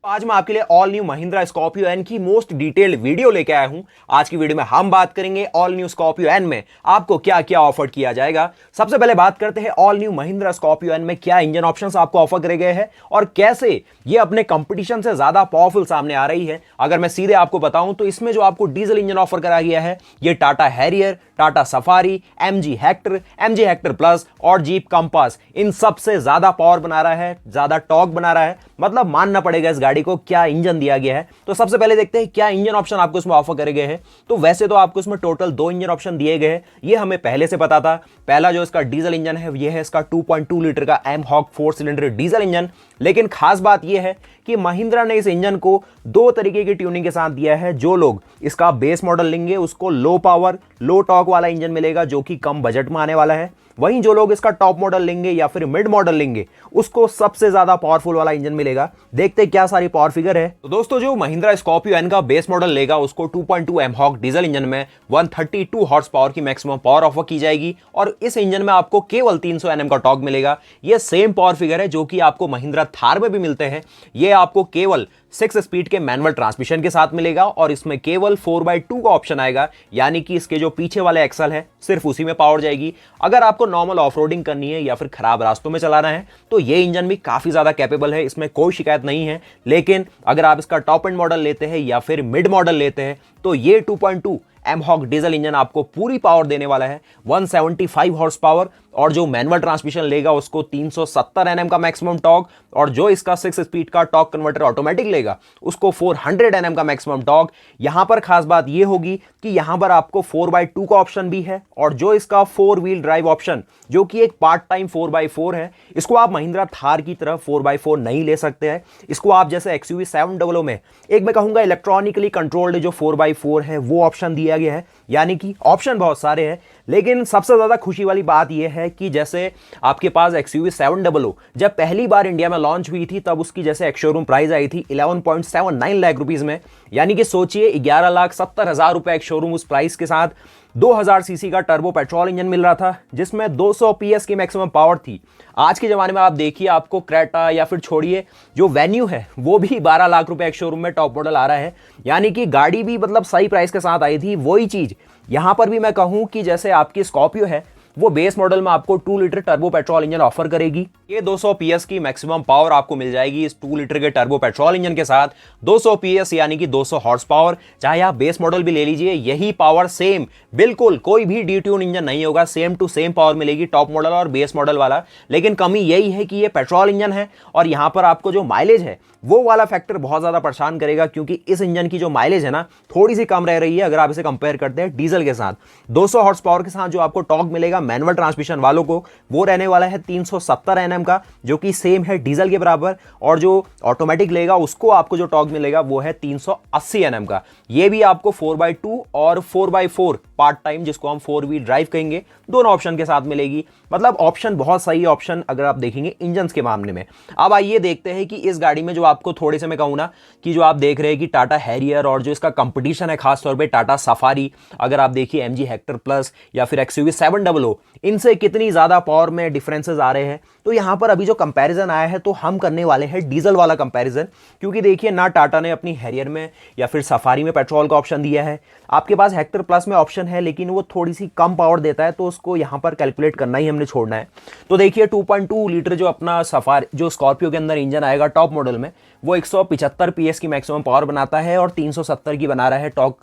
आज मैं आपके लिए all new Mahindra Scorpio N की मोस्ट डिटेल्ड वीडियो लेके आया हूं। आज की वीडियो में हम बात करेंगे ऑल न्यू स्कॉर्पियो एन में आपको क्या क्या ऑफर किया जाएगा। सबसे पहले बात करते हैं all new Mahindra Scorpio N में क्या इंजन ऑप्शंस आपको ऑफर करे गए हैं और कैसे ये अपने कंपटीशन से ज्यादा पावरफुल सामने आ रही है। अगर मैं सीधे आपको बताऊं तो इसमें जो आपको डीजल इंजन ऑफर करा गया है ये Tata Harrier, Tata safari, MG Hector plus और जीप कंपास इन सबसे ज्यादा पावर बना रहा है, ज्यादा टॉर्क बना रहा है। मतलब मानना पड़ेगा इस गाड़ी को क्या इंजन दिया गया है। तो सबसे पहले देखते हैं क्या इंजन ऑप्शन आपको इसमें ऑफर करे गए हैं। तो वैसे तो आपको इसमें टोटल 2 इंजन ऑप्शन दिए गए हैं, ये हमें पहले से पता था। पहला जो इसका डीजल इंजन है ये है इसका 2.2 लीटर का एम-हॉक 4 सिलेंडर डीजल इंजन। लेकिन खास बात यह है कि महिंद्रा ने इस इंजन को 2 तरीके की ट्यूनिंग के साथ दिया है। जो लोग इसका बेस मॉडल लेंगे उसको लो पावर लो टॉर्क वाला इंजन मिलेगा जो कि कम बजट में आने वाला है। वहीं जो लोग इसका टॉप मॉडल लेंगे या फिर मिड मॉडल लेंगे उसको सबसे ज्यादा पावरफुल वाला इंजन मिलेगा। देखते हैं क्या सारी पावर फिगर है। तो दोस्तों जो महिंद्रा स्कॉर्पियो एन का बेस मॉडल लेगा उसको 2.2 एम-हॉक डीजल इंजन में 132 हॉर्स पावर की मैक्सिमम पावर ऑफर की जाएगी और इस इंजन में आपको केवल 300 Nm का टॉर्क मिलेगा। यह सेम पावर फिगर है जो कि आपको महिंद्रा थार में भी मिलते हैं। यह आपको केवल 6 स्पीड के मैनुअल ट्रांसमिशन के साथ मिलेगा और इसमें केवल 4x2 का ऑप्शन आएगा, यानी कि इसके जो पीछे वाले एक्सल है सिर्फ उसी में पावर जाएगी। अगर आपको नॉर्मल ऑफरोडिंग करनी है या फिर खराब रास्तों में चलाना है तो ये इंजन भी काफी ज्यादा कैपेबल है, इसमें कोई शिकायत नहीं है। लेकिन अगर आप इसका टॉप एंड मॉडल लेते हैं या फिर मिड मॉडल लेते हैं तो ये 2.2 एम-हॉक डीजल इंजन आपको पूरी पावर देने वाला है, 175 हॉर्स पावर। और जो मैनुअल ट्रांसमिशन लेगा उसको 370 Nm का मैक्सिमम टॉर्क और जो इसका 6 स्पीड का टॉर्क कन्वर्टर ऑटोमेटिक लेगा उसको 400 Nm का मैक्सिमम टॉर्क। यहां पर खास बात यह होगी कि यहां पर आपको 4x2 का ऑप्शन भी है और जो इसका 4 व्हील ड्राइव ऑप्शन जो कि एक पार्ट टाइम 4x4 है, इसको आप महिंद्रा थार की तरह 4x4 नहीं ले सकते हैं। इसको आप जैसे XUV 700 में एक मैं कहूंगा इलेक्ट्रॉनिकली कंट्रोल्ड जो 4x4 है वो ऑप्शन दिया गया है। यानी कि ऑप्शन बहुत सारे हैं, लेकिन सबसे ज्यादा खुशी वाली बात यह है कि जैसे आपके पास XUV 700 जब पहली बार इंडिया में लॉन्च हुई थी तब उसकी जैसे एक्स शोरूम प्राइस आई थी 11.79 लाख रुपीस में। यानी कि सोचिए 11,70,000 रुपए एक शोरूम उस प्राइस के साथ 2000 सीसी का टर्बो पेट्रोल इंजन मिल रहा था जिसमें 200 PS की मैक्सिमम पावर थी। आज के जमाने में आप देखिए आपको क्रेटा या फिर छोड़िए जो वेन्यू है वो भी 12 लाख रुपए एक शोरूम में टॉप मॉडल आ रहा है। यानी कि गाड़ी भी मतलब सही प्राइस के साथ आई थी। वही चीज यहां पर भी मैं कहूं कि जैसे आपकी स्कॉर्पियो है वो बेस मॉडल में आपको 2 litre turbo petrol engine offer करेगी। ये 200 PS की मैक्सिमम पावर आपको मिल जाएगी इस 2 लीटर के टर्बो पेट्रोल इंजन के साथ। 200 PS यानी कि 200 हॉर्स पावर। चाहे आप बेस मॉडल भी ले लीजिए यही पावर सेम, बिल्कुल कोई भी डिट्यून इंजन नहीं होगा, सेम टू सेम पावर मिलेगी टॉप मॉडल और बेस मॉडल वाला। लेकिन कमी यही है कि ये पेट्रोल इंजन है और यहां पर आपको जो माइलेज है वो वाला फैक्टर बहुत ज्यादा परेशान करेगा क्योंकि इस इंजन की जो माइलेज है ना थोड़ी सी कम रह रही है अगर आप इसे कंपेयर करते हैं डीजल के साथ। 200 हॉर्स पावर के साथ जो आपको टॉर्क मिलेगा मैनुअल ट्रांसमिशन वालों को वो रहने वाला है 370 Nm का जो कि सेम है डीजल के बराबर। और जो ऑटोमेटिक लेगा उसको आपको जो टॉर्क मिलेगा वो है 380 Nm का। ये भी आपको 4x2 और 4x4 पार्ट टाइम जिसको हम 4 व्हील ड्राइव कहेंगे दोनों ऑप्शन के साथ मिलेगी। मतलब ऑप्शन बहुत सही ऑप्शन अगर आप देखेंगे इंजन के मामले में। अब आइए देखते हैं कि इस गाड़ी में जो आपको थोड़े से मैं कहूँ ना कि जो आप देख रहे हैं कि टाटा हैरियर और जो इसका कंपटीशन है खासतौर पे टाटा सफारी, अगर आप देखिए एमजी हेक्टर प्लस या फिर XUV 700 इनसे कितनी ज्यादा पावर में डिफरेंसेस आ रहे हैं। तो यहां पर अभी जो कंपैरिजन आया है तो हम करने वाले हैं डीजल वाला कंपैरिजन, क्योंकि देखिए ना टाटा ने अपनी हैरियर में या फिर सफारी में पेट्रोल का ऑप्शन दिया है। आपके पास हेक्टर प्लस में ऑप्शन है लेकिन वो थोड़ी सी कम पावर देता है तो उसको यहां पर कैलकुलेट करना ही हमने छोड़ना है। तो देखिए 2.2 लीटर जो अपना सफारी जो स्कॉर्पियो के अंदर इंजन आएगा टॉप मॉडल में वो 175 PS की मैक्सिमम पावर बनाता है और 370 की बना रहा है टॉर्क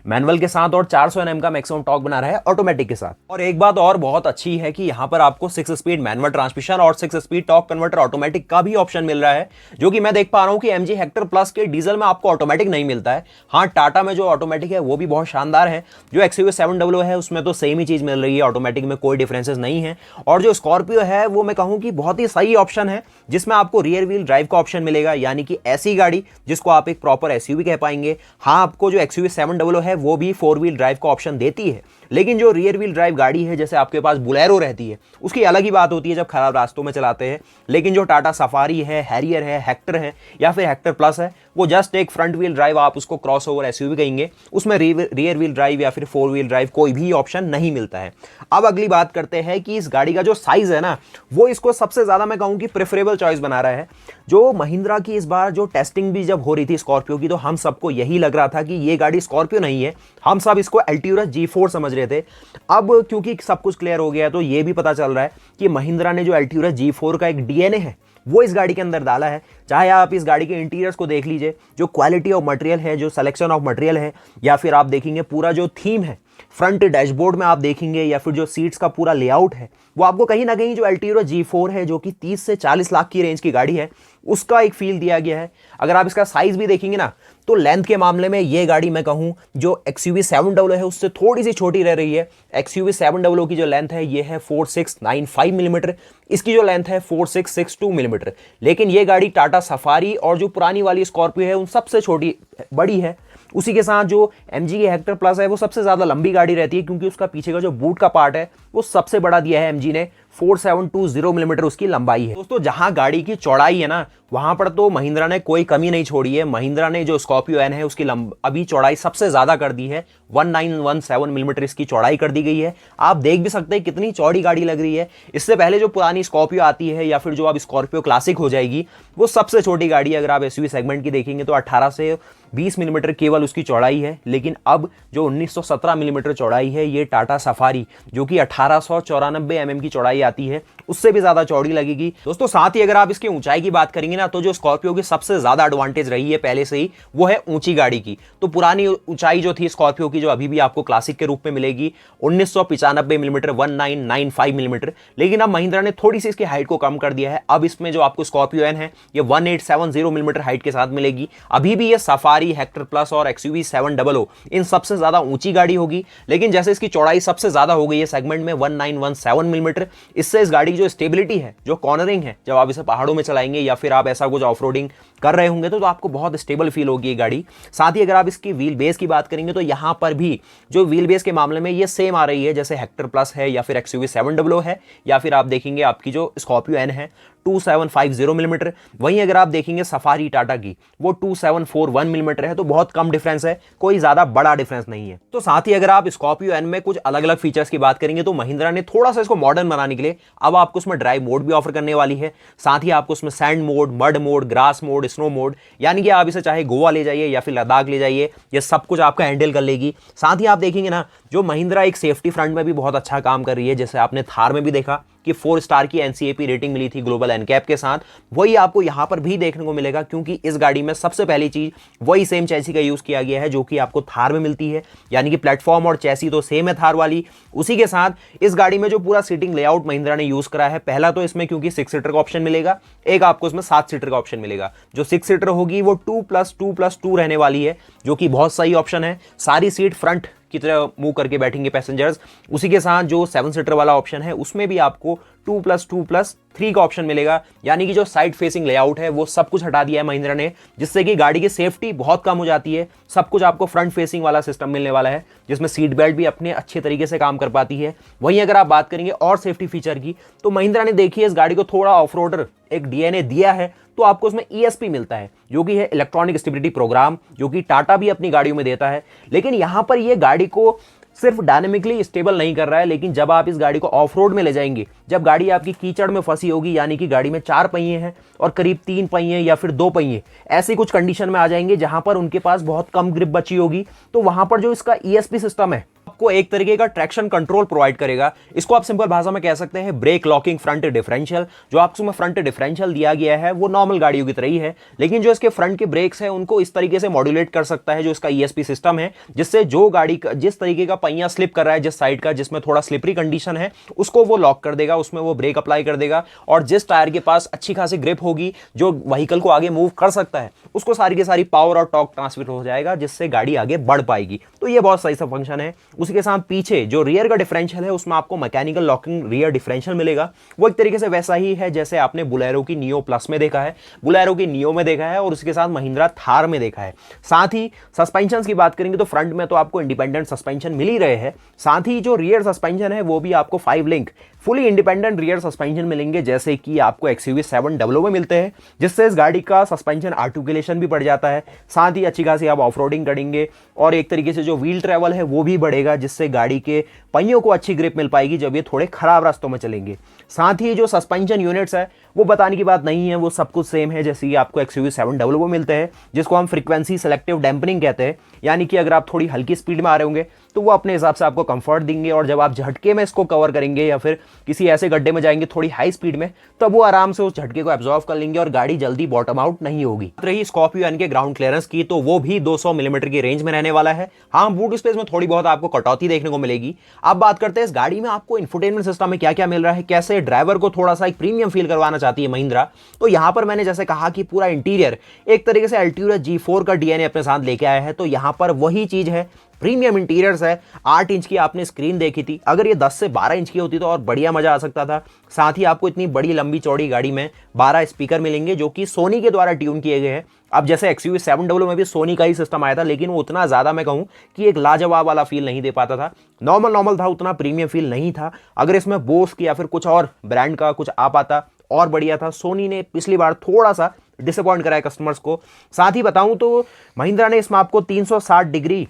मैनुअल के साथ और 400 Nm का मैक्सिमम टॉर्क बना रहा है ऑटोमेटिक के साथ। और एक बात और बहुत अच्छी है कि यहां पर आपको 6 स्पीड मैनुअल ट्रांसमिशन और 6 स्पीड टॉर्क कन्वर्टर ऑटोमेटिक का भी ऑप्शन मिल रहा है, जो कि मैं देख पा रहा हूं कि एमजी हेक्टर प्लस के डीजल में आपको ऑटोमेटिक नहीं मिलता है। हाँ, टाटा में जो ऑटोमेटिक है वो भी बहुत शानदार है। जो XUV 700 है उसमें तो सेम ही चीज मिल रही है, ऑटोमेटिक में कोई डिफरेंसेस नहीं है। और जो स्कॉर्पियो है वो मैं कहूं कि बहुत ही सही ऑप्शन है जिसमें आपको रियर व्हील ड्राइव का ऑप्शन मिलेगा, यानी कि ऐसी गाड़ी जिसको आप एक प्रॉपर SUV कह पाएंगे। हाँ, आपको जो XUV 700 है वो भी 4 व्हील ड्राइव का ऑप्शन देती है, लेकिन जो रियर व्हील ड्राइव गाड़ी है जैसे आपके पास बुलेरो रहती है उसकी अलग ही बात होती है जब खराब रास्तों में चलाते हैं। लेकिन जो टाटा सफारी है, हैरियर है, हेक्टर है या फिर हेक्टर प्लस है वो जस्ट एक फ्रंट व्हील ड्राइव, आप उसको क्रॉस ओवर एसयूवी कहेंगे, उसमें रियर व्हील ड्राइव या फिर 4 व्हील ड्राइव कोई भी ऑप्शन नहीं मिलता है। अब अगली बात करते हैं कि इस गाड़ी का जो साइज है ना, वो इसको सबसे ज्यादा मैं कहूं कि प्रेफरेबल चॉइस बना रहा है। जो महिंद्रा की इस बार जो टेस्टिंग भी जब हो रही थी स्कॉर्पियो की, तो हम सबको यही लग रहा था कि ये गाड़ी स्कॉर्पियो नहीं है, हम सब इसको एल्ट्यूरस G4 समझ रहे थे। अब क्योंकि सब कुछ क्लियर हो गया है, तो ये भी पता चल रहा है कि महिंद्रा ने जो एल्ट्यूरस G4 का एक डीएनए है वो इस गाड़ी के अंदर डाला है। चाहे आप इस गाड़ी के इंटीरियर्स को देख लीजिए, जो क्वालिटी ऑफ मटेरियल है, जो सिलेक्शन ऑफ मटेरियल है, या फिर आप देखेंगे पूरा जो थीम है फ्रंट डैशबोर्ड में आप देखेंगे, या फिर जो सीट्स का पूरा लेआउट है, वो आपको कहीं ना कहीं जो एल्टीरो G4 है, जो कि 30 से 40 लाख की रेंज की गाड़ी है, उसका एक फील दिया गया है। अगर आप इसका साइज भी देखेंगे ना, तो लेंथ के मामले में ये गाड़ी मैं कहूं जो XUV 700 है उससे थोड़ी सी छोटी रह रही है। XUV 700 की जो लेंथ है ये है 4695 मिलीमीटर, इसकी जो लेंथ है 4662 मिलीमीटर। लेकिन ये गाड़ी टाटा सफारी और जो पुरानी वाली स्कॉर्पियो है उन सबसे छोटी बड़ी है। उसी के साथ जो MG की हेक्टर प्लस है वो सबसे ज्यादा लंबी गाड़ी रहती है, क्योंकि उसका पीछे का जो बूट का पार्ट है वो सबसे बड़ा दिया है MG ने, 4720 मिलीमीटर उसकी लंबाई है। दोस्तों जहां गाड़ी की चौड़ाई है ना, वहां पर तो महिंद्रा ने कोई कमी नहीं छोड़ी है। महिंद्रा ने जो स्कॉर्पियो एन है उसकी अभी चौड़ाई सबसे ज्यादा कर दी है, 1917 मिलीमीटर इसकी चौड़ाई कर दी गई है। आप देख भी सकते हैं कितनी चौड़ी गाड़ी लग रही है। इससे पहले जो पुरानी स्कॉर्पियो आती है या फिर जो अब स्कॉर्पियो क्लासिक हो जाएगी, वो सबसे छोटी गाड़ी है। अगर आप SUV सेगमेंट की देखेंगे तो 18 से 20 मिलीमीटर केवल उसकी चौड़ाई है। लेकिन अब जो 1917 मिलीमीटर चौड़ाई है, ये टाटा सफारी जो कि 1894 mm की चौड़ाई आती है, उससे भी ज्यादा चौड़ी लगेगी। दोस्तों साथ ही अगर आप इसकी ऊंचाई की बात करेंगे ना, तो जो स्कॉर्पियो की सबसे ज्यादा एडवांटेज रही है पहले से ही, वो है ऊंची गाड़ी की। तो पुरानी ऊंचाई जो थी स्कॉर्पियो की, जो अभी भी आपको क्लासिक के रूप में मिलेगी, 1995 मिलीमीटर, 1995 मिलीमीटर। लेकिन अब महिंद्रा ने थोड़ी सी इसकी हाइट को कम कर दिया है। अब इसमें जो आपको स्कॉर्पियो एन है ये 1870 मिलीमीटर हाइट के साथ मिलेगी। अभी भी ये सफारी, हेक्टर प्लस और XUV 700 इन सबसे ज्यादा ऊंची गाड़ी होगी। लेकिन जैसे इसकी चौड़ाई सबसे ज्यादा हो गई है सेगमेंट में, 1917 मिलीमीटर, इससे इस गाड़ी की जो स्टेबिलिटी है, जो कॉर्नरिंग है, जब आप इसे पहाड़ों में चलाएंगे या फिर आप ऐसा कुछ ऑफ रोडिंग कर रहे होंगे तो आपको बहुत स्टेबल फील होगी ये गाड़ी। साथ ही अगर आप इसकी व्हील बेस की बात करेंगे तो यहां पर भी जो व्हील बेस के मामले में ये सेम आ रही है, जैसे हेक्टर प्लस है या फिर XUV 700 है, या फिर आप देखेंगे आपकी जो स्कॉर्पियो एन है 2750 मिलीमीटर। वहीं अगर आप देखेंगे सफारी टाटा की, वो 2741 मिलीमीटर है। तो बहुत कम डिफरेंस है, कोई ज्यादा बड़ा डिफरेंस नहीं है। तो साथ ही अगर आप स्कॉर्पियो एन में कुछ अलग अलग फीचर्स की बात करेंगे तो महिंद्रा ने थोड़ा सा इसको मॉडर्न बनाने के लिए अब आपको उसमें ड्राइव मोड भी ऑफर करने वाली है। साथ ही आपको उसमें sand mode, mud mode, grass mode, snow mode, यानी कि आप इसे चाहे गोवा ले जाइए या फिर लद्दाख ले जाइए, ये सब कुछ आपका हैंडल कर लेगी। साथ ही आप देखेंगे ना, जो महिंद्रा एक सेफ्टी फ्रंट में भी बहुत अच्छा काम कर रही है, जैसे आपने थार में भी देखा कि 4 स्टार की NCAP रेटिंग मिली थी ग्लोबल NCAP के साथ, वही आपको यहां पर भी देखने को मिलेगा। क्योंकि इस गाड़ी में सबसे पहली चीज वही सेम चैसी का यूज किया गया है जो कि आपको थार में मिलती है, यानी कि प्लेटफॉर्म और चैसी तो सेम है थार वाली। उसी के साथ इस गाड़ी में जो पूरा सीटिंग लेआउट महिंद्रा ने यूज करा है, पहला तो इसमें क्योंकि 6 सीटर का ऑप्शन मिलेगा, एक आपको इसमें 7 सीटर का ऑप्शन मिलेगा। जो 6 सीटर होगी वो 2+2+2 रहने वाली है, जो कि बहुत सही ऑप्शन है। सारी सीट फ्रंट की तरह मूव करके बैठेंगे पैसेंजर्स। उसी के साथ जो 7 सीटर वाला ऑप्शन है उसमें भी आपको 2+2+3 का ऑप्शन मिलेगा, यानी कि जो साइड फेसिंग लेआउट है वो सब कुछ हटा दिया है महिंद्रा ने, जिससे कि गाड़ी की सेफ्टी बहुत कम हो जाती है। सब कुछ आपको फ्रंट फेसिंग वाला सिस्टम मिलने वाला है, जिसमें सीट बेल्ट भी अपने अच्छे तरीके से काम कर पाती है। वहीं अगर आप बात करेंगे और सेफ्टी फीचर की, तो महिंद्रा ने देखिए इस गाड़ी को थोड़ा ऑफ रोडर एक डीएनए दिया है, तो आपको उसमें ESP मिलता है, जो कि है इलेक्ट्रॉनिक स्टेबिलिटी प्रोग्राम, जो कि टाटा भी अपनी गाड़ियों में देता है। लेकिन यहां पर यह गाड़ी को सिर्फ डायनेमिकली स्टेबल नहीं कर रहा है, लेकिन जब आप इस गाड़ी को ऑफ रोड में ले जाएंगे, जब गाड़ी आपकी कीचड़ में फंसी होगी, यानी कि गाड़ी में 4 पहिए हैं और करीब 3 पहिए या फिर 2 पहिए, ऐसी कुछ कंडीशन में आ जाएंगे जहां पर उनके पास बहुत कम ग्रिप बची होगी, तो वहां पर जो इसका ESP सिस्टम है आपको एक तरीके का ट्रैक्शन कंट्रोल प्रोवाइड करेगा। इसको आप सिंपल भाषा में कह सकते हैं ब्रेक लॉकिंग फ्रंट डिफरेंशियल। जो आपको में फ्रंट डिफरेंशियल दिया गया है वो नॉर्मल गाड़ियों की तरह ही है, लेकिन जो इसके फ्रंट के ब्रेक्स हैं उनको इस तरीके से मॉड्यूलेट कर सकता है जो इसका ESP सिस्टम है, जिससे जो गाड़ी का जिस तरीके का पहिया स्लिप कर रहा है, जिस साइड का जिसमें थोड़ा स्लिपरी कंडीशन है, उसको वो लॉक कर देगा, उसमें वो ब्रेक अप्लाई कर देगा। और जिस टायर के पास अच्छी खासी ग्रिप होगी, जो व्हीकल को आगे मूव कर सकता है, उसको सारी की सारी पावर और टॉर्क ट्रांसफर हो जाएगा, जिससे गाड़ी आगे बढ़ पाएगी। तो ये बहुत सही सा फंक्शन है। उसी के साथ पीछे जो रियर का डिफरेंशियल है उसमें आपको मैकेनिकल लॉकिंग रियर डिफरेंशियल मिलेगा। वो एक तरीके से वैसा ही है जैसे आपने बुलेरो की नियो प्लस में देखा है, बुलेरो की नियो में देखा है और उसके साथ महिंद्रा थार में देखा है। साथ ही सस्पेंशन की बात करेंगे तो फ्रंट में तो आपको इंडिपेंडेंट सस्पेंशन मिल ही रहे हैं, साथ ही जो रियर सस्पेंशन है वो भी आपको 5 link fully independent rear suspension मिलेंगे जैसे कि आपको XUV700 में मिलते हैं, जिससे इस गाड़ी का सस्पेंशन आर्टिकुलेशन भी बढ़ जाता है। साथ ही अच्छी खासी आप ऑफ रोडिंग करेंगे और एक तरीके से जो व्हील ट्रैवल है वो भी बढ़ेगा, जिससे गाड़ी के पहियों को अच्छी ग्रिप मिल पाएगी जब ये थोड़े खराब रास्तों में चलेंगे। साथ ही जो सस्पेंशन यूनिट्स है वो बताने की बात नहीं है, वो सब कुछ सेम है जैसे कि आपको XUV700 में मिलते हैं, जिसको हम फ्रीक्वेंसी सेलेक्टिव डैम्पनिंग कहते हैं। यानी कि अगर आप थोड़ी हल्की स्पीड में आ रहे होंगे तो वो अपने हिसाब से आपको कंफर्ट देंगे, और जब आप झटके में इसको कवर करेंगे या फिर किसी ऐसे गड्ढे में जाएंगे थोड़ी हाई स्पीड में, तब वो आराम से उस झटके को एब्जॉर्व कर लेंगे और गाड़ी जल्दी बॉटम आउट नहीं होगी। रही स्कॉर्पियो एन के ग्राउंड क्लियरेंस की, तो वो भी 200 मिलीमीटर की रेंज में रहने वाला है। हाँ, बूट स्पेस में थोड़ी बहुत आपको कटौती देखने को मिलेगी। अब बात करते हैं इस गाड़ी में आपको इंफोटेनमेंट सिस्टम में क्या क्या मिल रहा है, कैसे ड्राइवर को थोड़ा सा एक प्रीमियम फील करवाना चाहती है महिंद्रा। तो यहां पर मैंने जैसे कहा कि पूरा इंटीरियर एक तरीके से अल्टीरा G4 का डीएनए अपने साथ लेके आया है, तो यहां पर वही चीज है, प्रीमियम इंटीरियर्स है। 8 इंच की आपने स्क्रीन देखी थी, अगर ये 10 से 12 इंच की होती तो और बढ़िया मजा आ सकता था। साथ ही आपको इतनी बड़ी लंबी चौड़ी गाड़ी में 12 स्पीकर मिलेंगे जो कि सोनी के द्वारा ट्यून किए गए हैं। अब जैसे XUV700 में भी सोनी का ही सिस्टम आया था, लेकिन वो उतना ज्यादा मैं कहूं कि एक लाजवाब वाला फील नहीं दे पाता था, नॉर्मल था, उतना प्रीमियम फील नहीं था। अगर इसमें बोस की या फिर कुछ और ब्रांड का कुछ आ पाता और बढ़िया था। सोनी ने पिछली बार थोड़ा सा डिसअपॉइंट कराया कस्टमर्स को। साथ ही बताऊं तो महिंद्रा ने इसमें आपको 360 डिग्री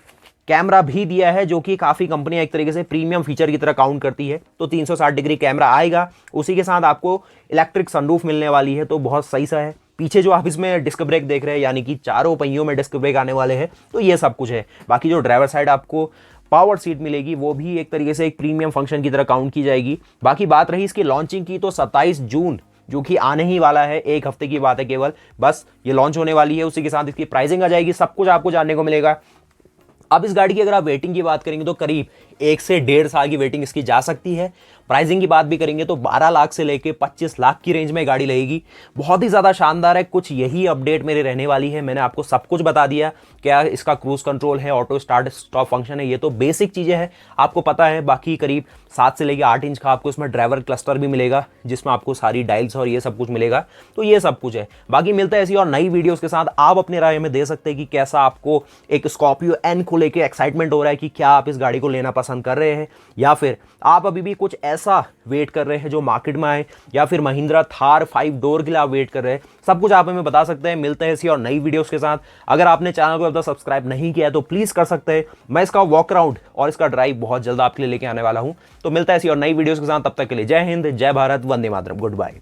कैमरा भी दिया है, जो कि काफ़ी कंपनियां एक तरीके से प्रीमियम फीचर की तरह काउंट करती है। तो 360 डिग्री कैमरा आएगा, उसी के साथ आपको इलेक्ट्रिक सनरूफ मिलने वाली है, तो बहुत सही सा है। पीछे जो आप इसमें डिस्क ब्रेक देख रहे हैं, यानी कि चारों पहियों में डिस्क ब्रेक आने वाले हैं, तो ये सब कुछ है। बाकी जो ड्राइवर साइड आपको पावर सीट मिलेगी वो भी एक तरीके से एक प्रीमियम फंक्शन की तरह काउंट की जाएगी। बाकी बात रही इसकी लॉन्चिंग की, तो 27 जून जो कि आने ही वाला है, एक हफ्ते की बात है केवल, बस ये लॉन्च होने वाली है। उसी के साथ इसकी प्राइसिंग आ जाएगी, सब कुछ आपको जानने को मिलेगा। अब इस गाड़ी की अगर आप वेटिंग की बात करेंगे तो करीब 1 से 1.5 साल की वेटिंग इसकी जा सकती है। प्राइसिंग की बात भी करेंगे तो 12 लाख से लेके 25 लाख की रेंज में गाड़ी रहेगी। बहुत ही ज़्यादा शानदार है। कुछ यही अपडेट मेरे रहने वाली है। मैंने आपको सब कुछ बता दिया, क्या इसका क्रूज कंट्रोल है, ऑटो स्टार्ट स्टॉप फंक्शन है, ये तो बेसिक चीज़ें हैं, आपको पता है। बाकी करीब 7 से लेके 8 इंच का आपको इसमें ड्राइवर क्लस्टर भी मिलेगा, जिसमें आपको सारी डायल्स और ये सब कुछ मिलेगा। तो ये सब कुछ है। बाकी मिलता है ऐसी और नई वीडियोज़ के साथ। आप अपनी राय में दे सकते हैं कि कैसा आपको एक स्कॉर्पियो एन को लेकर एक्साइटमेंट हो रहा है, कि क्या आप इस गाड़ी को लेना पसंद कर रहे हैं, या फिर आप अभी भी कुछ ऐसा वेट कर रहे हैं जो मार्केट में आए, या फिर महिंद्रा थार 5 डोर के लिए आप वेट कर रहे हैं। सब कुछ आप हमें बता सकते हैं। मिलते हैं ऐसी और नई वीडियोस के साथ। अगर आपने चैनल को अब तक सब्सक्राइब नहीं किया है तो प्लीज कर सकते हैं। मैं इसका वॉक अराउंड और इसका ड्राइव बहुत जल्द आपके लिए लेके आने वाला हूं। तो मिलता है ऐसी और नई वीडियोस के साथ। तब तक के लिए जय हिंद, जय भारत, वंदे मातरम, गुड बाय।